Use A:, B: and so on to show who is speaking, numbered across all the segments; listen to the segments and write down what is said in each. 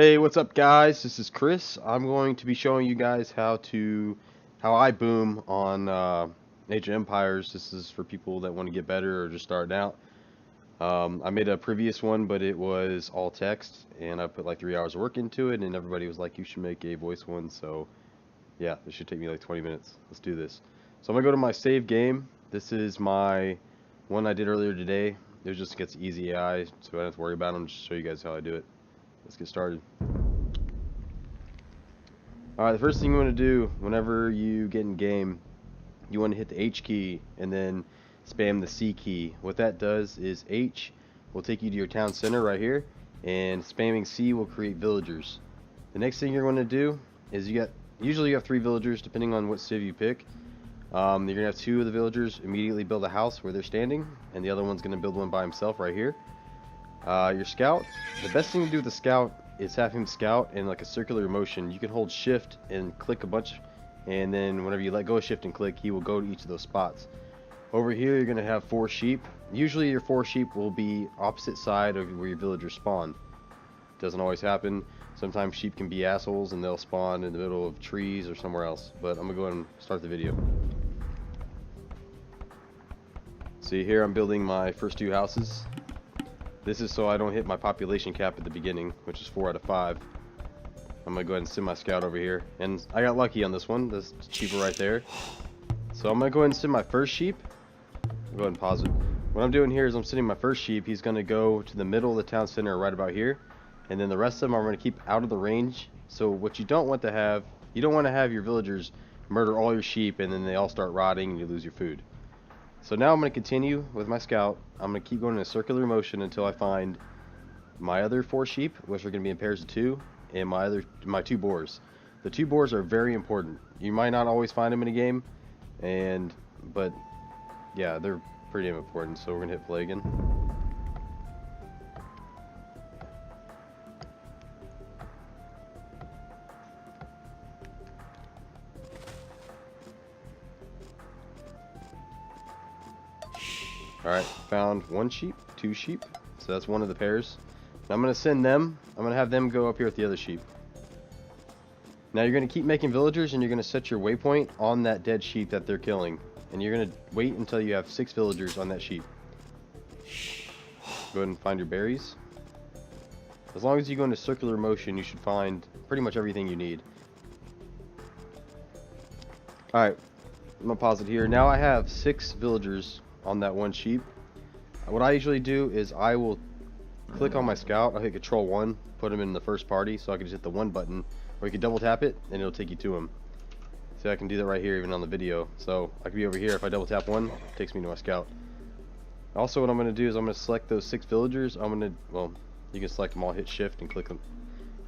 A: Hey, what's up guys? This is Chris. I'm going to be showing you guys how I boom on Age of Empires. This is for people that want to get better or just starting out. I made a previous one, but it was all text, and I put like 3 hours of work into it, and everybody was like, you should make a voice one. So yeah, this should take me like 20 minutes. Let's do this. So I'm gonna go to my save game. This is my one I did earlier today. It just gets easy AI, so I don't have to worry about them. Just show you guys how I do it. Let's get started. Alright, the first thing you want to do whenever you get in game, you want to hit the H key and then spam the C key. What that does is H will take you to your town center right here, and spamming C will create villagers. The next thing you're going to do is usually you have 3 villagers depending on what civ you pick. You're going to have 2 of the villagers immediately build a house where they're standing, and the other one's going to build one by himself right here. Your scout, the best thing to do with the scout is have him scout in like a circular motion. You can hold shift and click a bunch, and then whenever you let go of shift and click, he will go to each of those spots. Over here you're going to have 4 sheep. Usually your 4 sheep will be opposite side of where your villagers spawn. Doesn't always happen. Sometimes sheep can be assholes and they'll spawn in the middle of trees or somewhere else. But I'm going to go ahead and start the video. See, here I'm building my first 2 houses. This is so I don't hit my population cap at the beginning, which is 4 out of 5. I'm going to go ahead and send my scout over here. And I got lucky on this one. This sheep right there. So I'm going to go ahead and send my first sheep. I'll go ahead and pause it. What I'm doing here is I'm sending my first sheep. He's going to go to the middle of the town center right about here. And then the rest of them I'm going to keep out of the range. So what you don't want to have, you don't want to have your villagers murder all your sheep and then they all start rotting and you lose your food. So now I'm going to continue with my scout. I'm going to keep going in a circular motion until I find my other 4 sheep, which are going to be in pairs of 2, and my 2 boars. The 2 boars are very important. You might not always find them in a game, but yeah, they're pretty important. So we're going to hit play again. Alright, found 1 sheep, 2 sheep, so that's one of the pairs. Now I'm going to send them, I'm going to have them go up here with the other sheep. Now you're going to keep making villagers and you're going to set your waypoint on that dead sheep that they're killing. And you're going to wait until you have 6 villagers on that sheep. Go ahead and find your berries. As long as you go into circular motion, you should find pretty much everything you need. Alright, I'm going to pause it here. Now I have 6 villagers on that 1 sheep. What I usually do is I will click on my scout, I'll hit control 1, put him in the first party, so I can just hit the 1 button, or you can double tap it and it'll take you to him. See, I can do that right here even on the video. So I could be over here, if I double tap 1, it takes me to my scout. Also what I'm going to do is I'm going to select those 6 villagers. Well, you can select them all, hit shift and click them.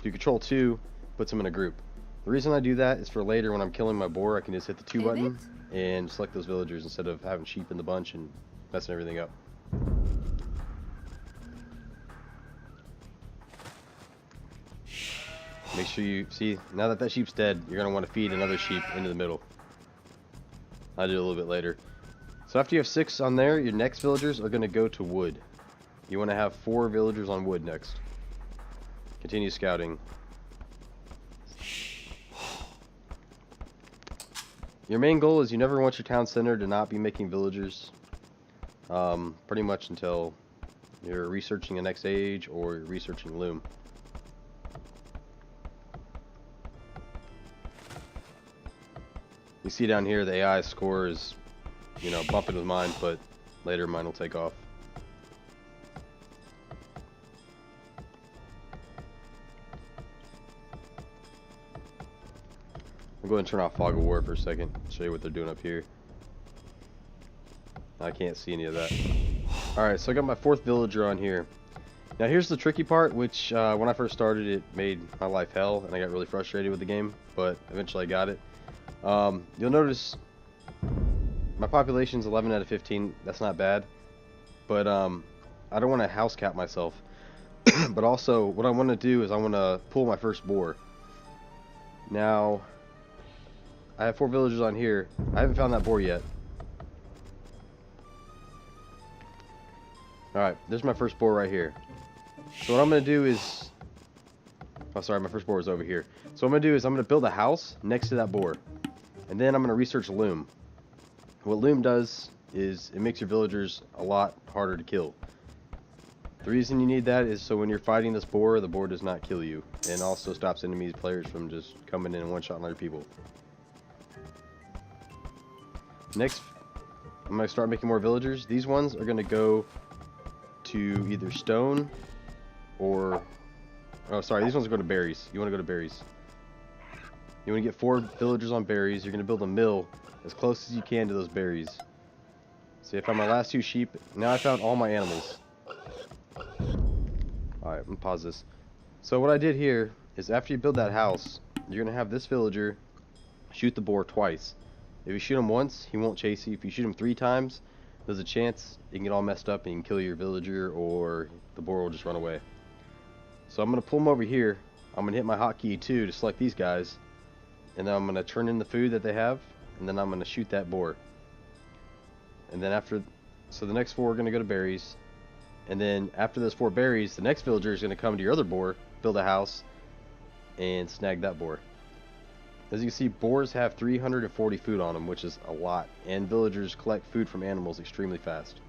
A: Do control 2, puts them in a group. The reason I do that is for later when I'm killing my boar, I can just hit the 2 button and select those villagers instead of having sheep in the bunch and messing everything up. Make sure you see, now that sheep's dead, you're going to want to feed another sheep into the middle. I'll do it a little bit later. So after you have 6 on there, your next villagers are going to go to wood. You want to have 4 villagers on wood next. Continue scouting. Your main goal is you never want your town center to not be making villagers. Pretty much until you're researching the next age or you're researching Loom. You see down here the AI score is, bumping with mine, but later mine will take off. I'll go ahead and turn off Fog of War for a second, show you what they're doing up here. I can't see any of that. Alright, so I got my 4th villager on here. Now here's the tricky part, which when I first started it made my life hell and I got really frustrated with the game, but eventually I got it. You'll notice my population's 11 out of 15. That's not bad, but I don't want to house cap myself. But also what I want to do is I want to pull my first boar. Now I have 4 villagers on here. I haven't found that boar yet. Alright, there's my first boar right here. So what I'm going to do is Oh, sorry, my first boar is over here. So what I'm going to do is I'm going to build a house next to that boar. And then I'm going to research loom. What loom does is it makes your villagers a lot harder to kill. The reason you need that is so when you're fighting this boar, the boar does not kill you. And also stops enemy players from just coming in and one-shotting other people. Next, I'm going to start making more villagers. These ones are going to go to either stone or... Oh, sorry, these ones are going to berries. You want to go to berries. You want to get 4 villagers on berries. You're going to build a mill as close as you can to those berries. See, I found my last 2 sheep. Now I found all my animals. Alright, I'm going to pause this. So what I did here is after you build that house, you're going to have this villager shoot the boar twice. If you shoot him once, he won't chase you. If you shoot him 3 times, there's a chance you can get all messed up and you can kill your villager, or the boar will just run away. So I'm going to pull them over here. I'm going to hit my hotkey 2 to select these guys. And then I'm going to turn in the food that they have. And then I'm going to shoot that boar. And then after... So the next 4 are going to go to berries. And then after those 4 berries, the next villager is going to come to your other boar, build a house, and snag that boar. As you can see, boars have 340 food on them, which is a lot. And villagers collect food from animals extremely fast.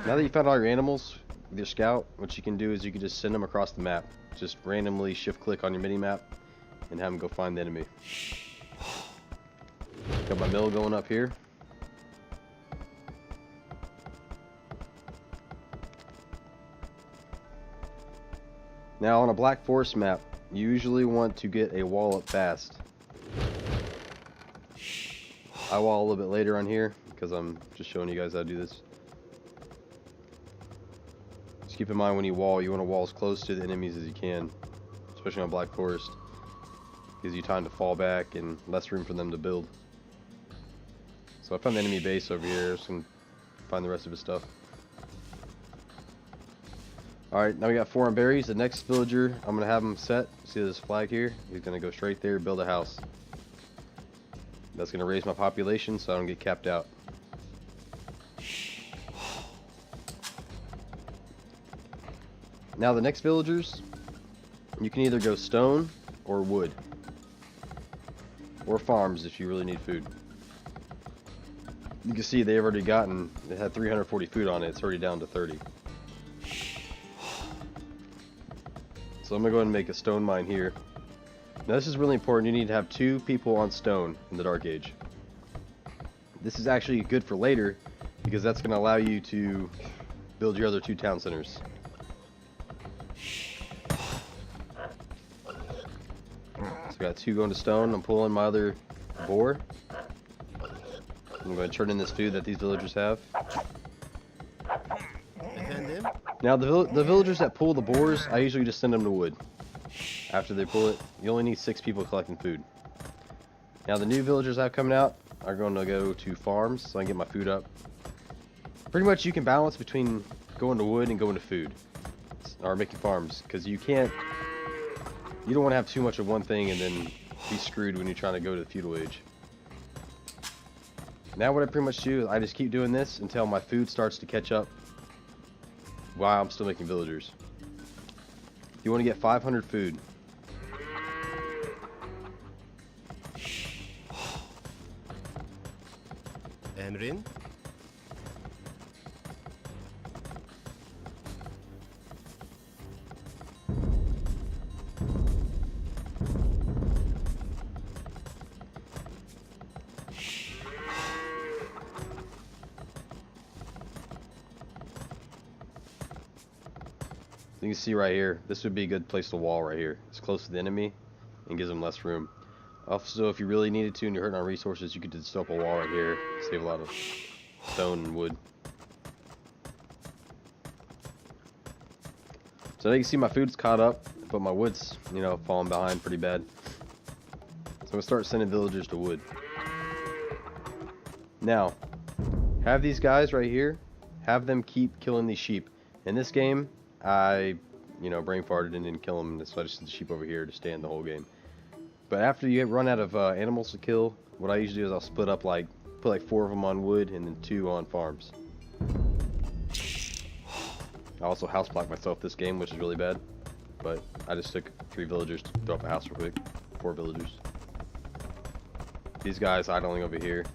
A: Now that you found all your animals with your scout, what you can do is you can just send them across the map. Just randomly shift click on your mini map and have them go find the enemy. Got my mill going up here. Now on a Black Forest map, you usually want to get a wall up fast. I wall a little bit later on here because I'm just showing you guys how to do this. Just keep in mind when you wall, you want to wall as close to the enemies as you can, especially on Black Forest. Gives you time to fall back and less room for them to build. So I found the enemy base over here, just gonna find the rest of his stuff. Alright, now we got 4 on berries. The next villager, I'm gonna have him set. See this flag here? He's gonna go straight there, build a house. That's gonna raise my population so I don't get capped out. Now the next villagers, you can either go stone or wood. Or farms if you really need food. You can see they've already gotten, they had 340 food on it, it's already down to 30. So I'm going to go ahead and make a stone mine here. Now this is really important, you need to have 2 people on stone in the Dark Age. This is actually good for later, because that's going to allow you to build your other 2 town centers. So got 2 going to stone. I'm pulling my other boar. I'm going to turn in this food that these villagers have. Now the villagers that pull the boars, I usually just send them to wood. After they pull it, you only need 6 people collecting food. Now the new villagers I have coming out are going to go to farms so I can get my food up. Pretty much you can balance between going to wood and going to food. Or making farms, because you don't want to have too much of one thing and then be screwed when you're trying to go to the feudal age. Now what I pretty much do is I just keep doing this until my food starts to catch up while I'm still making villagers. You want to get 500 food.
B: Emrin?
A: You can see right here, this would be a good place to wall right here. It's close to the enemy and gives them less room. Also, if you really needed to and you're hurting on resources, you could just up a wall right here. Save a lot of stone and wood. So now you can see my food's caught up, but my wood's, falling behind pretty bad. So I'm going to start sending villagers to wood. Now, have these guys right here, have them keep killing these sheep. In this game, I, brain farted and didn't kill them, so I just sent the sheep over here to stay in the whole game. But after you run out of animals to kill, what I usually do is I'll split up put 4 of them on wood and then 2 on farms. I also house blocked myself this game, which is really bad. But I just took 3 villagers to throw up a house real quick. 4 villagers. These guys idling over here.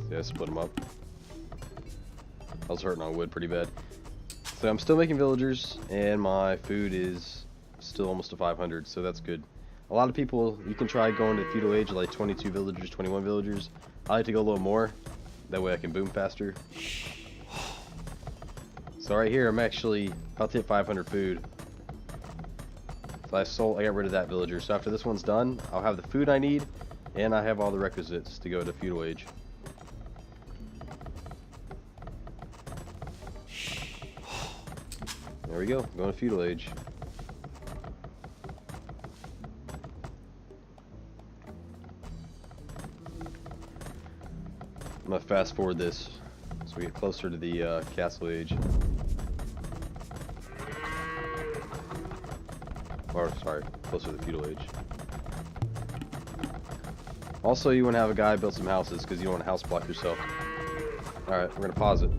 A: Yeah, split them up. I was hurting on wood pretty bad. So I'm still making villagers, and my food is still almost to 500, so that's good. A lot of people, you can try going to feudal age like 22 villagers, 21 villagers. I like to go a little more, that way I can boom faster. So right here, I'm actually about to hit 500 food. So I got rid of that villager. So after this one's done, I'll have the food I need, and I have all the requisites to go to feudal age. There we go, going to feudal age. I'm gonna fast forward this so we get closer to the castle age. Or sorry, closer to the feudal age. Also, you want to have a guy build some houses because you don't want to house block yourself. Alright, we're gonna pause it.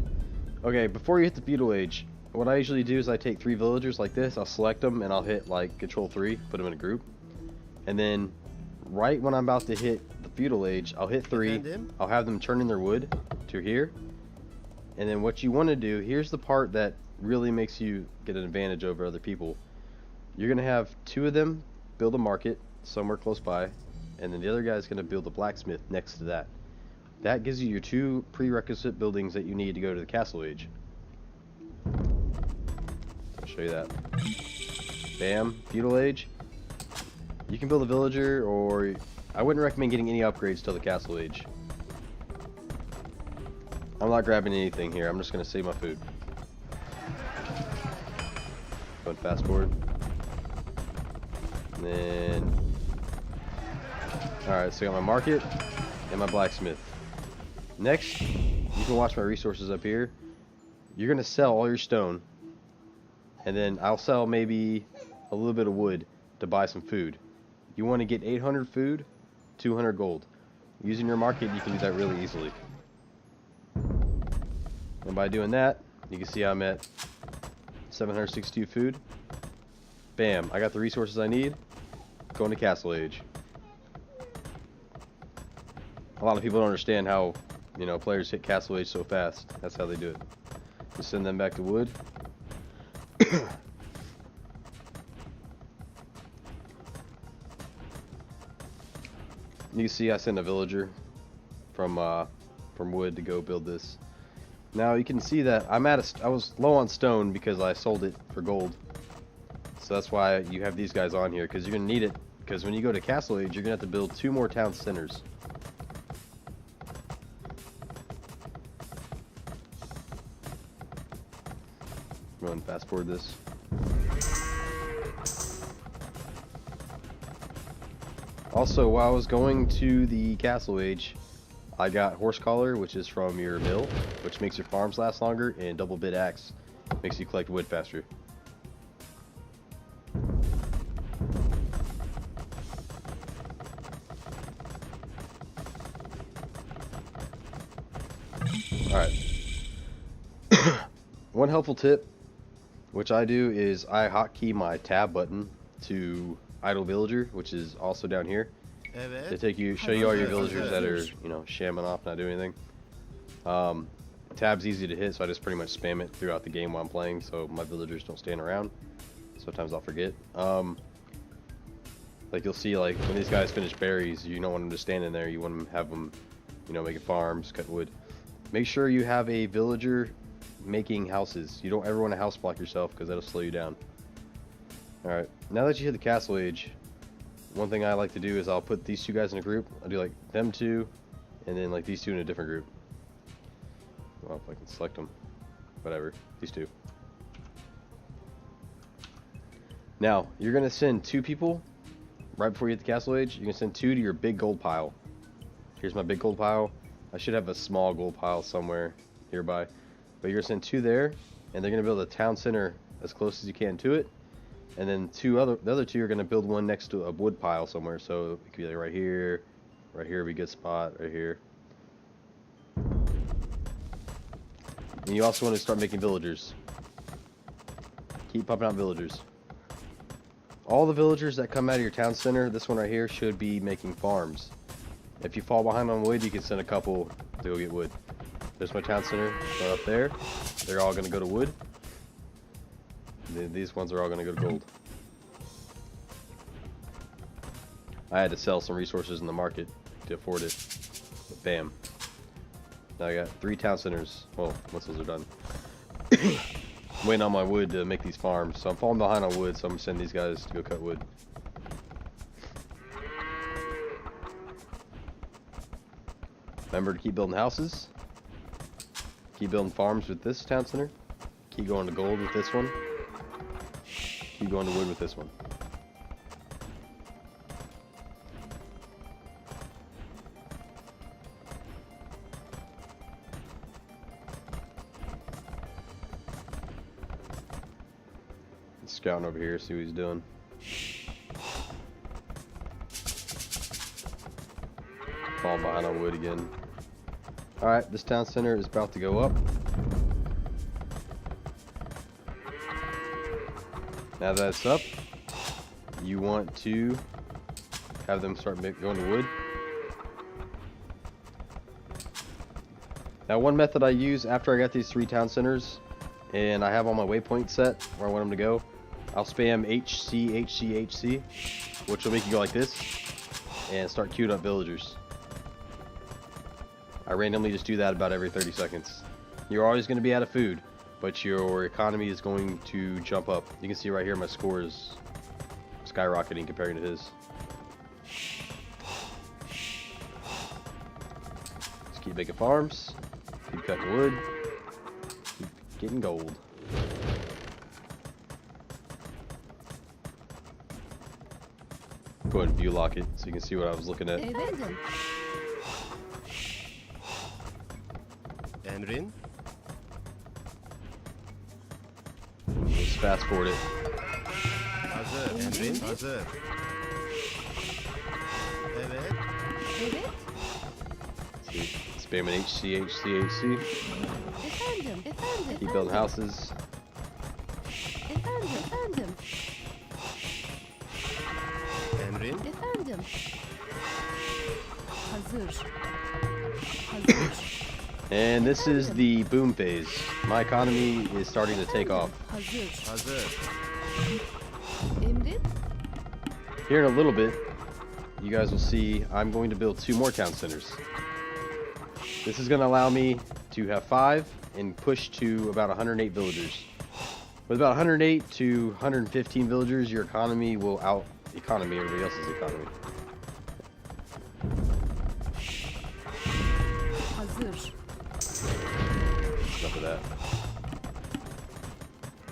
A: Okay, before you hit the feudal age, what I usually do is I take 3 villagers like this, I'll select them, and I'll hit like control 3, put them in a group. And then right when I'm about to hit the feudal age, I'll hit 3, I'll have them turn in their wood to here. And then what you want to do, here's the part that really makes you get an advantage over other people. You're going to have 2 of them build a market somewhere close by, and then the other guy's going to build a blacksmith next to that. That gives you your 2 prerequisite buildings that you need to go to the castle age. I'll show you that. Bam, feudal age. You can build a villager, or I wouldn't recommend getting any upgrades till the castle age. I'm not grabbing anything here, I'm just going to save my food. Go and fast forward. And then... Alright, so I got my market and my blacksmith. Next, you can watch my resources up here. You're going to sell all your stone. And then I'll sell maybe a little bit of wood to buy some food. You want to get 800 food, 200 gold. Using your market, you can do that really easily. And by doing that, you can see I'm at 762 food. Bam, I got the resources I need. Going to castle age. A lot of people don't understand how, you know, players hit castle age so fast. That's how they do it. Just send them back to wood. You can see I sent a villager from wood to go build this. Now you can see that I was low on stone because I sold it for gold. So that's why you have these guys on here, because you're gonna need it. Because when you go to castle age, you're gonna have to build 2 more town centers. Go ahead and fast forward this. Also, while I was going to the castle age, I got horse collar, which is from your mill, which makes your farms last longer, and double bit axe makes you collect wood faster. Alright. One helpful tip, which I do, is I hotkey my tab button to idle villager, which is also down here. To show you all your villagers that are, you know, shamming off, not doing anything. Tab's easy to hit, so I just pretty much spam it throughout the game while I'm playing, so my villagers don't stand around. Sometimes I'll forget. Like you'll see, like when these guys finish berries, you don't want them to stand in there. You want them to have them, you know, making farms, cutting wood. Make sure you have a villager making houses. You don't ever want to house block yourself because that'll slow you down. Alright, now that you hit the castle age, one thing I like to do is I'll put these 2 guys in a group. I'll do like them 2, and then like these 2 in a different group. Well, if I can select them. Whatever, these 2. Now, you're going to send 2 people right before you hit the castle age. You can send 2 to your big gold pile. Here's my big gold pile. I should have a small gold pile somewhere nearby. But you're going to send 2 there, and they're going to build a town center as close as you can to it. And then the other 2 are going to build one next to a wood pile somewhere. So it could be like right here would be a good spot, right here. And you also want to start making villagers. Keep pumping out villagers. All the villagers that come out of your town center, this one right here, should be making farms. If you fall behind on wood, you can send a couple to go get wood. There's my town center, right up there. They're all going to go to wood. These ones are all going to go to gold. I had to sell some resources in the market to afford it. But bam. Now I got 3 town centers. Well, once those are done. Waiting on my wood to make these farms. So I'm falling behind on wood, so I'm going to send these guys to go cut wood. Remember to keep building houses. Keep building farms with this town center. Keep going to gold with this one. Keep going to wood with this one. Scouting over here, see what he's doing. Falling behind on wood again. Alright, this town center is about to go up. Now that it's up, you want to have them start going to wood. Now one method I use after I got these 3 town centers and I have all my waypoints set where I want them to go, I'll spam HC, HC, HC, which will make you go like this and start queuing up villagers. I randomly just do that about every 30 seconds. You're always going to be out of food, but your economy is going to jump up. You can see right here my score is skyrocketing compared to his. Just keep making farms, keep cutting wood, keep getting gold. Go ahead and view lock it so you can see what I was looking at.
B: Emrin?
A: Let's fast forward it.
B: Hazır. Emrin? Hazır. Evet.
C: Evet.
A: See, spamming HC, HC, HC.
C: Efendim. Efendim.
A: Keep building houses.
C: Efendim. Efendim.
B: Emrin?
C: Efendim. Hazır. Hazır.
A: And this is the boom phase. My economy is starting to take off.
C: Hazır.
B: Hazır.
C: Emrin.
A: Here in a little bit, you guys will see I'm going to build 2 more town centers. This is going to allow me to have 5 and push to about 108 villagers. With about 108 to 115 villagers, your economy will out-economy everybody else's economy.
C: Hazır.
A: Enough of that.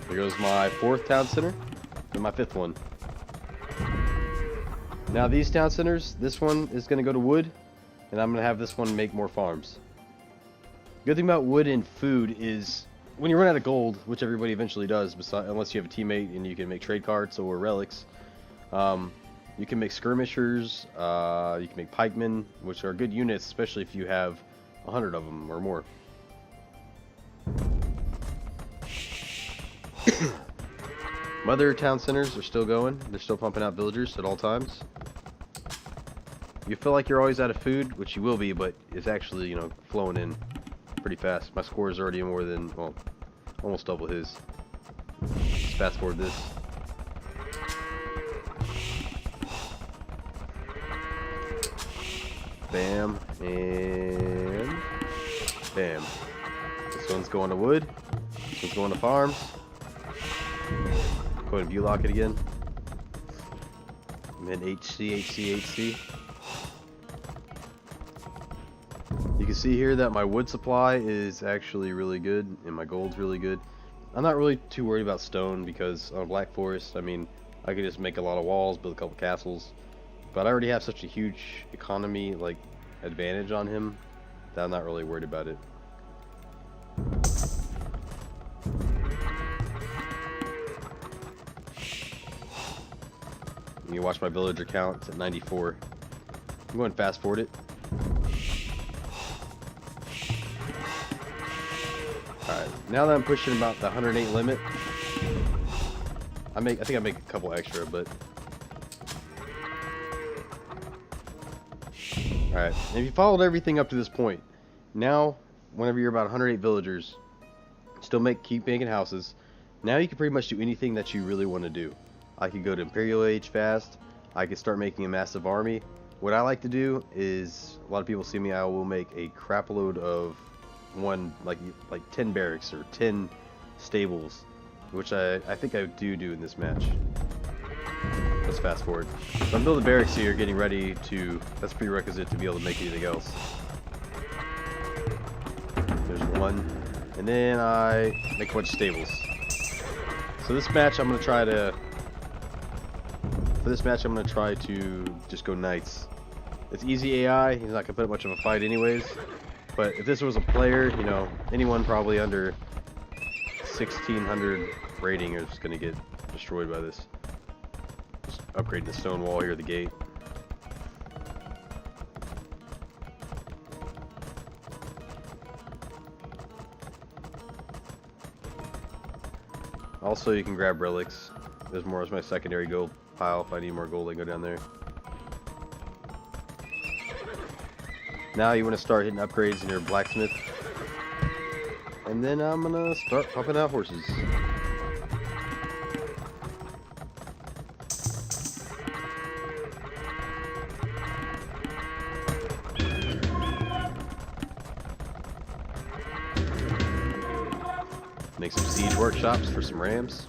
A: Here goes my 4th town center and my 5th one. Now these town centers, this one is going to go to wood, and I'm going to have this one make more farms. Good thing about wood and food is when you run out of gold, which everybody eventually does, unless you have a teammate and you can make trade carts or relics, you can make skirmishers, you can make pikemen, which are good units, especially if you have 100 of them or more. My other town centers are still going. They're still pumping out villagers at all times. You feel like you're always out of food, which you will be, but it's actually, you know, flowing in pretty fast. My score is already more than, well, almost double his. Just fast forward this. Bam, and bam. This one's going to wood. This one's going to farms. Go ahead and view lock it again. And then HC, HC, HC. You can see here that my wood supply is actually really good and my gold's really good. I'm not really too worried about stone because on Black Forest, I mean, I could just make a lot of walls, build a couple castles. But I already have such a huge economy, like, advantage on him that I'm not really worried about it. You can watch my villager count, it's at 94. I'm going to fast forward it. Alright, now that I'm pushing about the 108 limit, I think I make a couple extra, but alright. If you followed everything up to this point, now whenever you're about 108 villagers, keep making houses. Now you can pretty much do anything that you really want to do. I could go to Imperial Age fast. I could start making a massive army. What I like to do is, a lot of people see me, I will make a crap load of like 10 barracks or 10 stables, which I think I do in this match. Let's fast forward. So I'm building barracks here, getting ready to, that's a prerequisite to be able to make anything else. There's one, and then I make a bunch of stables. So this match I'm going to try to, just go knights. It's easy AI, he's not going to put up much of a fight anyways. But if this was a player, you know, anyone probably under 1600 rating is going to get destroyed by this. Just upgrading the stone wall here, the gate. Also, you can grab relics. There's more as my secondary gold pile. If I need more gold, I go down there. Now you want to start hitting upgrades in your blacksmith. And then I'm going to start pumping out horses. Make some siege workshops for some rams.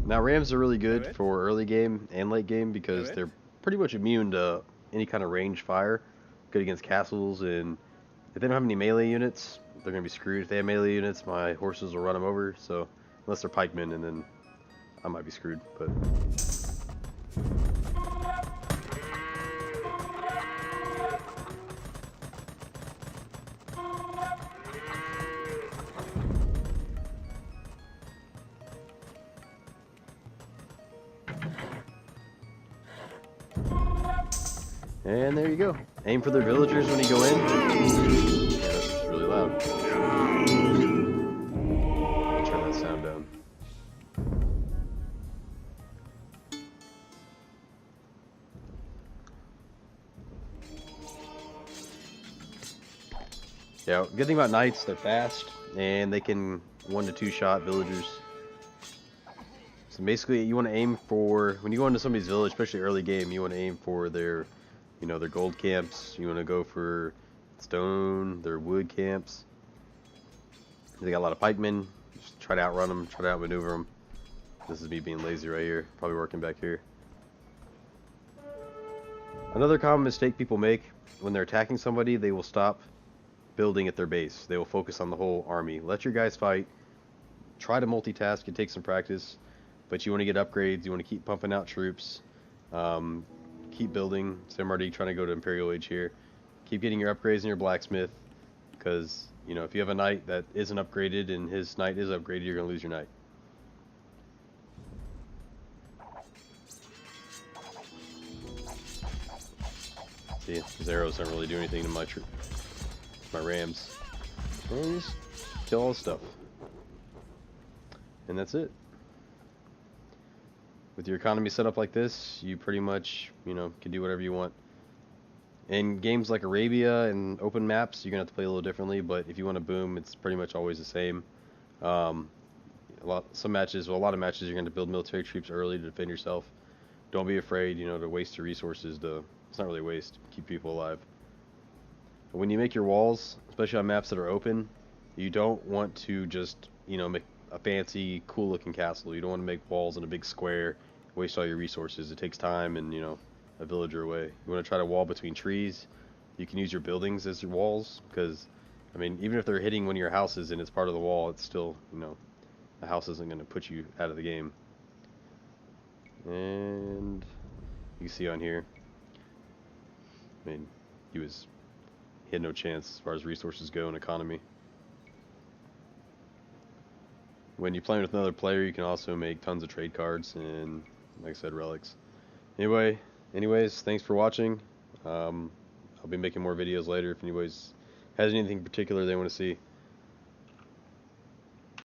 A: Now rams are really good for early game and late game because they're pretty much immune to any kind of range fire. Good against castles, and if they don't have any melee units, they're going to be screwed. If they have melee units, my horses will run them over, so unless they're pikemen, and then I might be screwed, but... And there you go. Aim for their villagers when you go in. Yeah, that's really loud. Turn that sound down. Yeah, good thing about knights, they're fast, and they can 1 to 2 shot villagers. So basically, you want to aim for, when you go into somebody's village, especially early game, you want to aim for their, you know, their gold camps. You want to go for stone, their wood camps. They got a lot of pikemen. Just try to outrun them, try to outmaneuver them. This is me being lazy right here. Probably working back here. Another common mistake people make when they're attacking somebody, they will stop building at their base. They will focus on the whole army. Let your guys fight. Try to multitask. It takes some practice. But you want to get upgrades. You want to keep pumping out troops. Keep building. So I'm already trying to go to Imperial Age here. Keep getting your upgrades in your blacksmith. Because, you know, if you have a knight that isn't upgraded and his knight is upgraded, you're going to lose your knight. See, these arrows don't really do anything to my rams. Well, just kill all the stuff. And that's it. With your economy set up like this, you pretty much, you know, can do whatever you want. In games like Arabia and open maps, you're going to have to play a little differently, but if you want to boom, it's pretty much always the same. A lot of matches, you're going to build military troops early to defend yourself. Don't be afraid, you know, to waste your resources it's not really a waste, keep people alive. But when you make your walls, especially on maps that are open, you don't want to just, you know, make a fancy, cool looking castle. You don't want to make walls in a big square, waste all your resources. It takes time and, you know, a villager away. You want to try to wall between trees. You can use your buildings as your walls, because, I mean, even if they're hitting one of your houses and it's part of the wall, it's still, you know, the house isn't going to put you out of the game. And you can see on here, I mean, he had no chance as far as resources go and economy. When you're playing with another player, you can also make tons of trade cards and, like I said, relics. Anyways, thanks for watching. I'll be making more videos later if anybody's has anything particular they want to see.